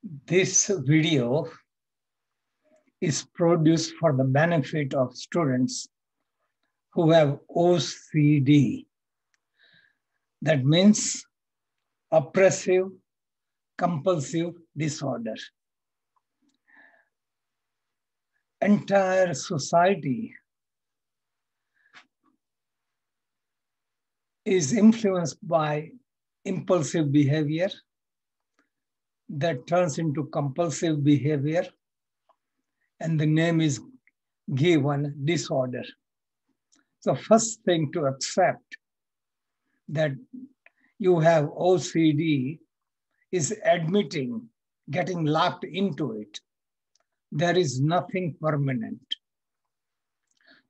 This video is produced for the benefit of students who have OCD. That means oppressive compulsive disorder. Entire society is influenced by impulsive behavior that turns into compulsive behavior, and the name is given disorder. So first thing to accept that you have OCD is admitting getting locked into it. There is nothing permanent.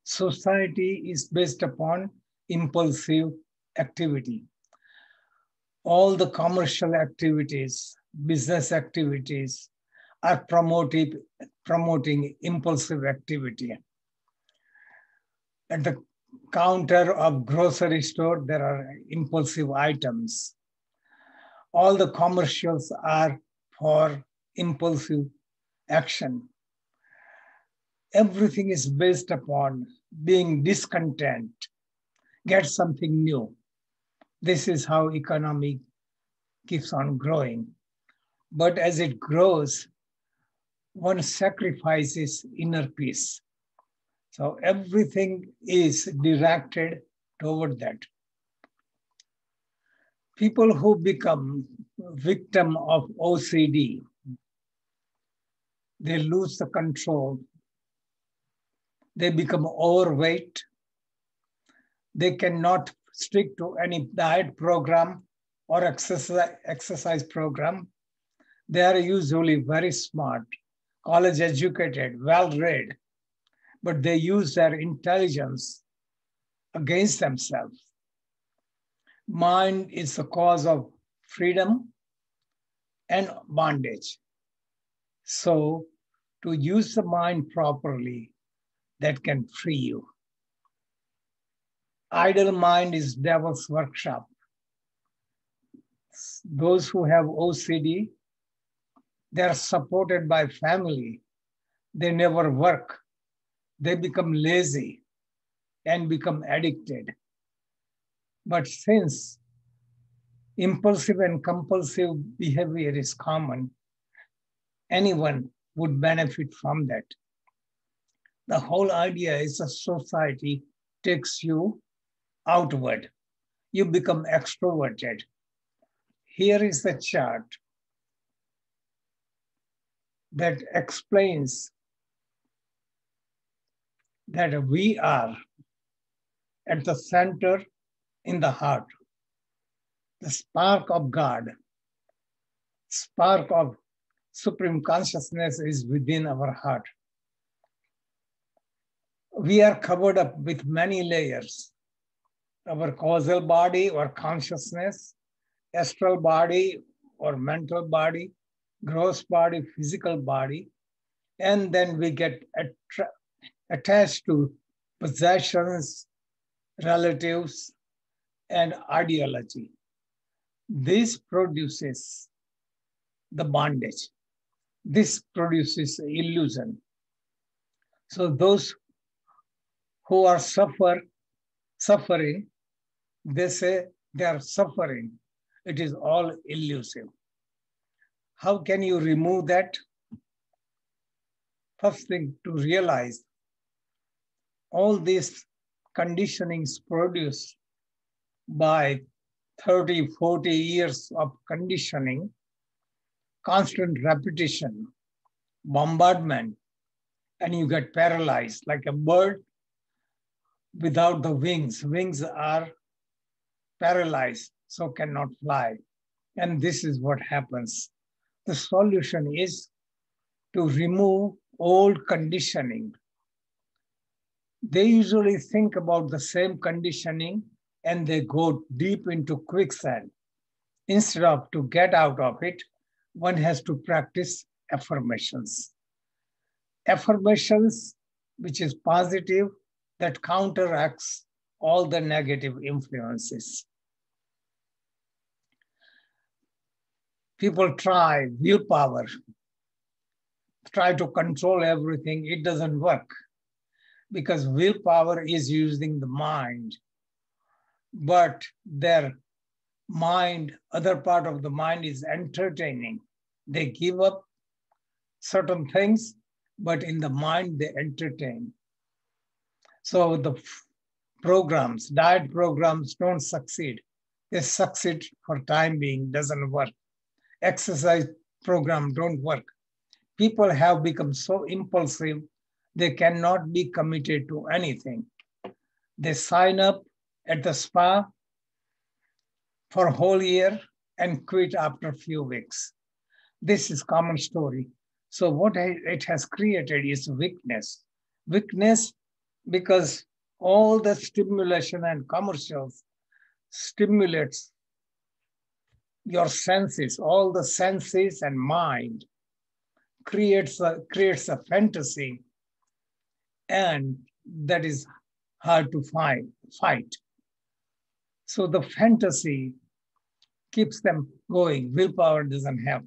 Society is based upon impulsive activity. All the commercial activities, business activities are promoting impulsive activity. At the counter of grocery store, there are impulsive items. All the commercials are for impulsive action. Everything is based upon being discontent, get something new. This is how economy keeps on growing. But as it grows, one sacrifices inner peace. So everything is directed toward that. People who become victim of OCD, they lose the control. They become overweight. They cannot stick to any diet program or exercise program. They are usually very smart, college educated, well read, but they use their intelligence against themselves. Mind is the cause of freedom and bondage. So to use the mind properly, that can free you. Idle mind is devil's workshop. Those who have OCD, they are supported by family. They never work. They become lazy and become addicted. But since impulsive and compulsive behavior is common, anyone would benefit from that. The whole idea is a society takes you outward. You become extroverted. Here is the chart that explains that we are at the center in the heart. The spark of God, spark of supreme consciousness is within our heart. We are covered up with many layers. Our causal body or consciousness, astral body or mental body, gross body, physical body, and then we get attached to possessions, relatives, and ideology. This produces the bondage. This produces illusion. So those who are suffering, they say they are suffering. It is all illusive. How can you remove that? First thing to realize, all these conditionings produced by 30, 40 years of conditioning, constant repetition, bombardment, and you get paralyzed like a bird without the wings. Wings are paralyzed, so cannot fly. And this is what happens. The solution is to remove old conditioning. They usually think about the same conditioning and they go deep into quicksand. Instead of to get out of it, one has to practice affirmations. Affirmations, which is positive, that counteracts all the negative influences. People try willpower, try to control everything. It doesn't work because willpower is using the mind, but their mind, other part of the mind is entertaining. They give up certain things, but in the mind they entertain. So the programs, diet programs don't succeed. They succeed for time being, doesn't work. Exercise program don't work. People have become so impulsive, they cannot be committed to anything. They sign up at the spa for a whole year and quit after a few weeks. This is common story. So what it has created is weakness. Weakness because all the stimulation and commercials stimulates your senses, all the senses and mind creates a fantasy, and that is hard to fight. So the fantasy keeps them going. Willpower doesn't help.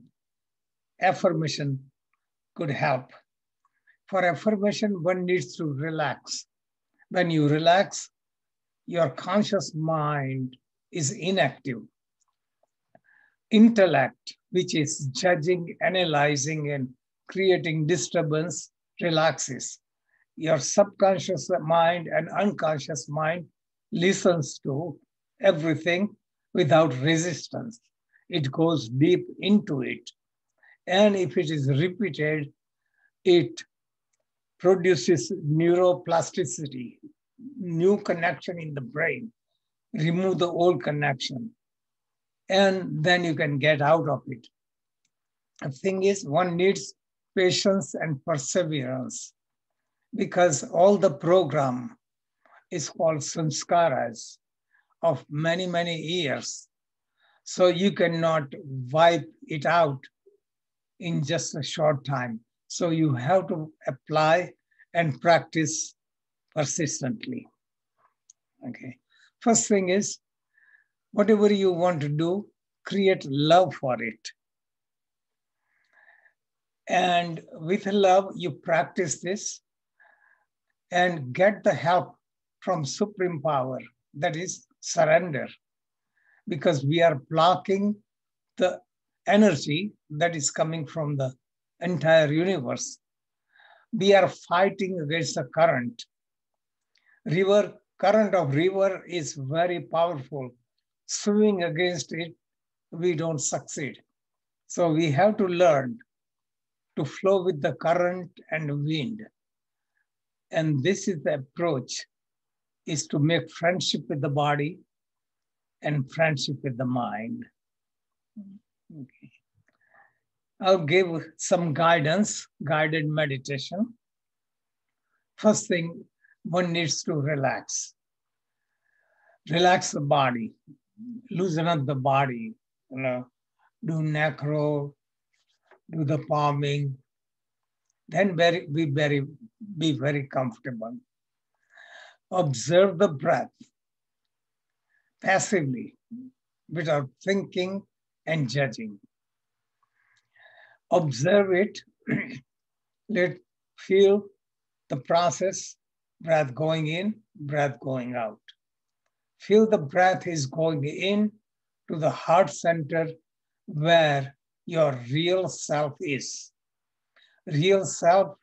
Affirmation could help. For affirmation, one needs to relax. When you relax, your conscious mind is inactive. Intellect, which is judging, analyzing, and creating disturbance, relaxes. Your subconscious mind and unconscious mind listens to everything without resistance. It goes deep into it. And if it is repeated, it produces neuroplasticity, new connection in the brain, remove the old connection, and then you can get out of it. The thing is, one needs patience and perseverance because all the program is called samskaras of many, many years. So you cannot wipe it out in just a short time. So you have to apply and practice persistently. Okay. First thing is, whatever you want to do, create love for it. And with love, you practice this and get the help from supreme power, that is surrender, because we are blocking the energy that is coming from the entire universe. We are fighting against the current. Current of river is very powerful. Swimming against it, we don't succeed. So we have to learn to flow with the current and wind. And this is the approach, is to make friendship with the body and friendship with the mind. Okay. I'll give some guidance, guided meditation. First thing, one needs to relax. Relax the body, loosen up the body, do necro, do the palming, then be very comfortable. Observe the breath passively, without thinking and judging. Observe it, feel the process, breath going in, breath going out. Feel the breath is going in to the heart center where your real self is. Real self,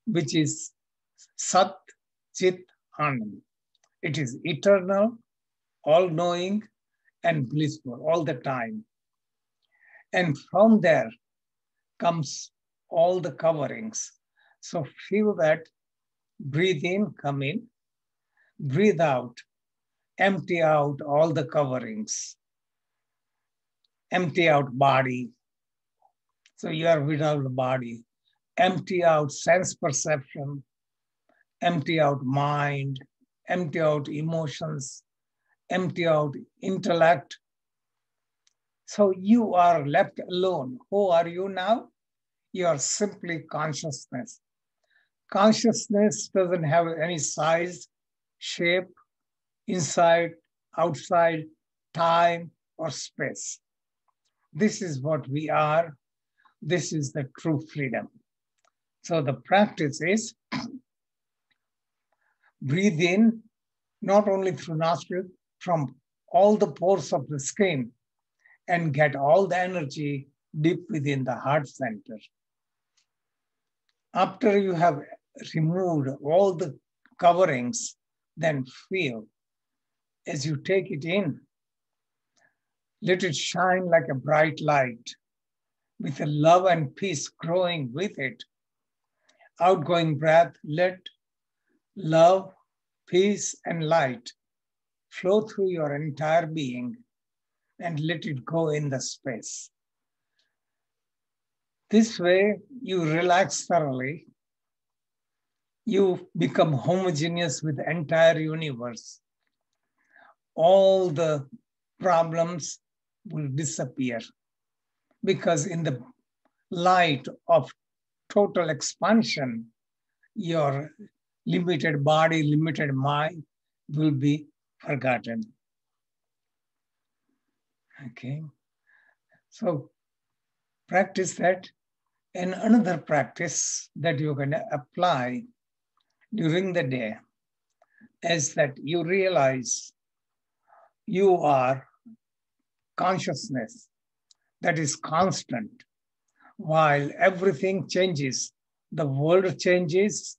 which is Sat Chit Anand. It is eternal, all-knowing, and blissful all the time. And from there comes all the coverings. So feel that, breathe in, come in, breathe out, empty out all the coverings, empty out body. So you are without the body. Empty out sense perception, empty out mind, empty out emotions, empty out intellect. So you are left alone. Who are you now? You are simply consciousness. Consciousness doesn't have any size, shape, inside, outside, time, or space. This is what we are. This is the true freedom. So the practice is breathe in, not only through nostril, from all the pores of the skin, and get all the energy deep within the heart center. After you have removed all the coverings, then feel as you take it in, let it shine like a bright light with a love and peace growing with it. Outgoing breath, let love, peace, and light flow through your entire being and let it go in the space. This way, you relax thoroughly. You become homogeneous with the entire universe. All the problems will disappear because in the light of total expansion, your limited body, limited mind will be forgotten. Okay, so practice that. And another practice that you're going to apply during the day is that you realize you are consciousness that is constant. While everything changes, the world changes,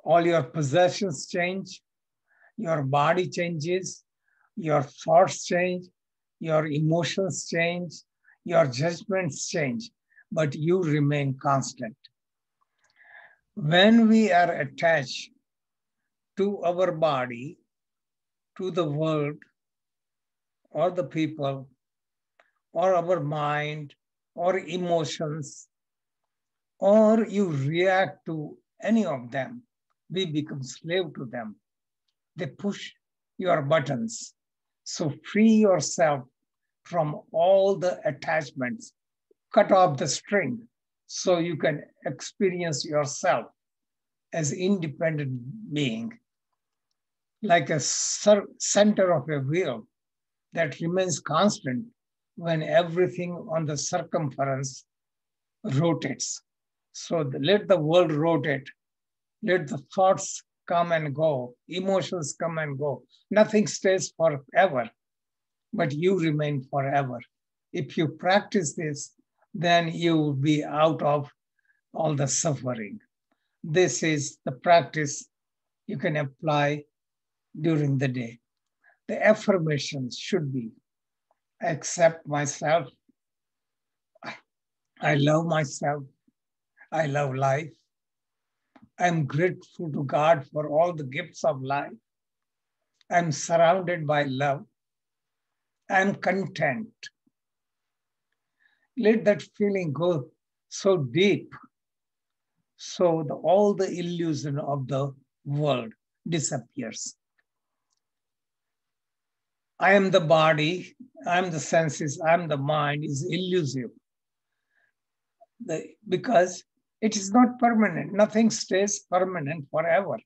all your possessions change, your body changes, your thoughts change, your emotions change, your judgments change, but you remain constant. When we are attached to our body, to the world, or the people, or our mind, or emotions, or you react to any of them, we become slave to them. They push your buttons. So free yourself from all the attachments, cut off the string so you can experience yourself as independent being, like a center of a wheel that remains constant when everything on the circumference rotates. So let the world rotate. Let the thoughts come and go, emotions come and go. Nothing stays forever, but you remain forever. If you practice this, then you will be out of all the suffering. This is the practice you can apply during the day. The affirmations should be, I accept myself, I love myself, I love life, I'm grateful to God for all the gifts of life, I'm surrounded by love, I'm content. Let that feeling go so deep, so all the illusion of the world disappears. I am the body, I am the senses, I am the mind is elusive. Because it is not permanent. Nothing stays permanent forever.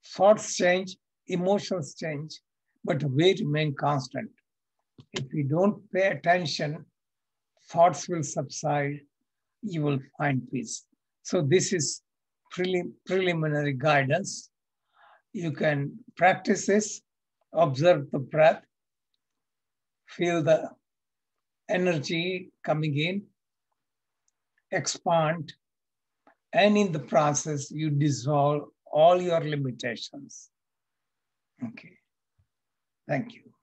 Thoughts change, emotions change, but we remain constant. If we don't pay attention, thoughts will subside, you will find peace. So this is preliminary guidance. You can practice this, observe the breath, feel the energy coming in, expand, and in the process, you dissolve all your limitations. Okay, thank you.